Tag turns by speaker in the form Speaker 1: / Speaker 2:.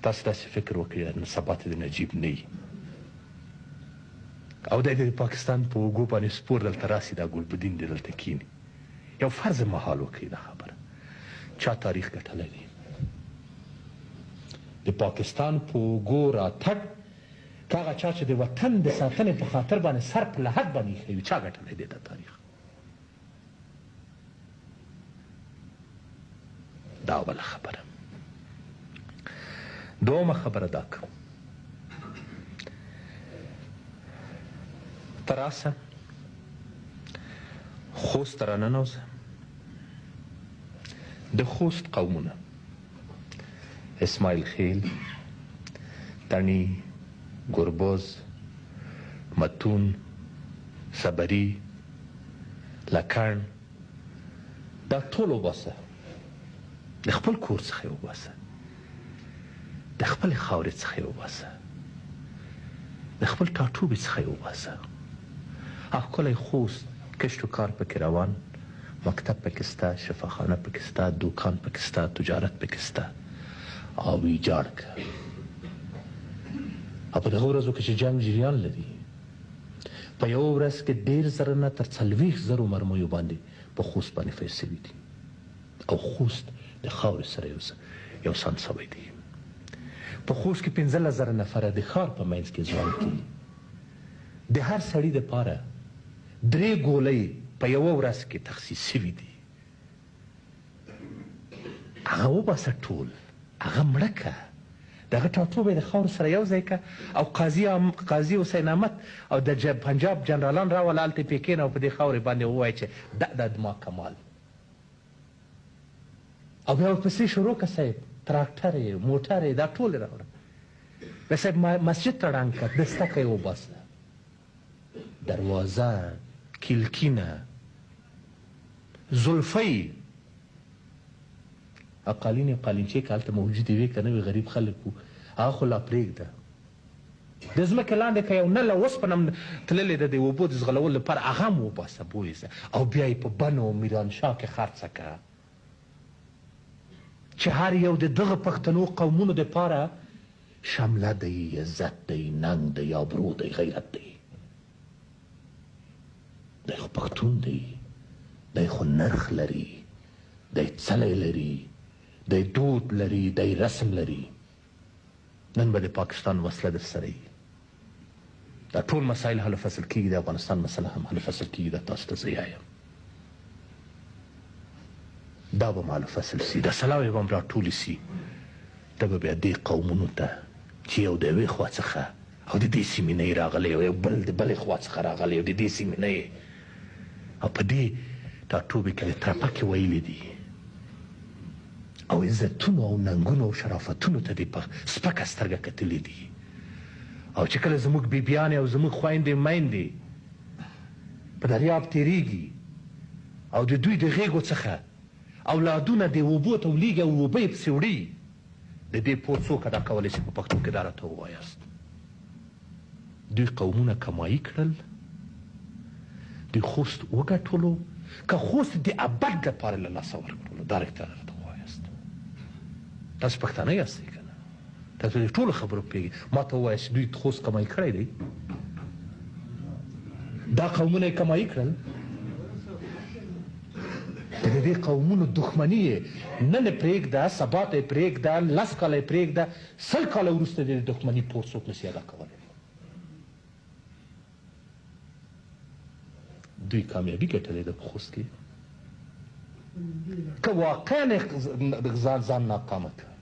Speaker 1: تاسو داسې فکر وکړئ نن سبا ته د نجیب نه وي او دی د پاکستان په اوږو باندې سپور دلته راسي دا ګلبدین دی دلته کیني یو فرض محال وکړئ دا خبره چا تاریخ ګټلی دی د پاکستان په اوږو راتګ که هغه چا چې د وطن د ساتنې په خاطر باندې سر په لحد باندې ایښی وي چا ګټلی دی دا تاریخ دا اوله خبره دومه خبره دا کوم ته راسه خوست ته راننوځه د خوست قومونه اسماعیل خیل تڼي ګربز متون صبري لکڼ دا ټول وباسه د خپل کور څخه یې وباسه د خپلې خاورې څخه یې وباسه د خپل ټاټوبي څخه یې وباسه او ښکلی خوست کشت و کار پکې روان مکتب پکې سته شفاخانه پکې سته دوکان پکې سته تجارت پکې سته او ویجاړ که او په دغه ورځو کې چې جنګ جریان لري په یوه ورځ کې 10,000 نه تر 40,000 مرمیو باندې په خوست باندې فیض سوي دي او خوست د خاورې سره یو سان سوی دی په خوست کې 15,000 نفره د ښار په منځ کې ژوند کوي د هر سړي دپاره 3 ګولۍ په یوه ورځ کې تخصیص سوي دي هغه وباسه ټول هغه مړه که دغه ټاټوبی د خاورو سره یو ځای که او قاضي حسین احمد او د پنجاب جنرالان راوله هلته پې کښېنه او په دې خاورې باندې ووایه چې دا زما کمال او بیا ورپسې شروع که صاحب تراکټر یې موټر یې دا ټول یې راوړه بیا صاحب مسجد ته ړنګ که دستکه یې وباسه دروازه کلکینه زلفۍ قالینې قالینچې که هلته موجودې وې که نه وي غریب خلک وو هغه خو لا پرېږده د ځمکې لاندې که یو نل او اوسپنه هم تللې ده د اوبو د ځغلولو لپاره هغه هم وباسه بویزه او بیا یې په بن او میرانشاه کې خرڅه که چې هر یو د دغه پښتنو قومونو دپاره شمله دی عزت دی ننګ دی آبرو دی غیرت دی دی خو پښتون دی دی خو نرخ لري دی څلی لري دی دود لري دی رسم لري نن به د پاکستان مسله در سره وي دا ټول مسایل حل فصل کېږي د افغانستان مسله هم حل فصل کېږي دا تاسو ته زه یایم دا به حل فصل سي دا سلاوې به هم راټولې سي ته به بیا دې قومونو ته چې یو د یوې خوا څخه او د دې سیمې نه یې راغلی او یو بل د بلې خوا څخه راغلی او د دې سیمې نه یې او په دې ټاټوبې کې د ترپکې ویلې دي او عزتونو او ننګونو او شرافتونو ته دې په سپکه سترګه کتلې دي او چې کله زموږ بیبیانې او زموږ خویندې میندې په دریاب تېرېږي او د دوی د غېږو څخه اولادونه د اوبو تولیږي او اوبه یې پسې وړي د دې پوه څوک ادا کولی شي په پښتو کې دا راته ووایاست دوی قومونه کمایي کړل دوی خوست وګټلو که خوست د ابد لپاره له لاسه ورکړلو دا رښتیا درته ووایاست تاسو پښتانه یاستئ که نه تاسو د ټولو خبرو پوهېږئ ما ته ووایاست دوی خوست کمایي کړی دی دا قومونه یې کمایي کړل د دې قومونو دښمني یې نن یې پرېږده سبا ته یې پرېږده 10 کاله یې پرېږده 100 کاله وروسته د دښمني پور څوک نسي ادا کولی دوی کامیابي ګټلې ده په خوست کې که واقعا ځان ناکامه کړه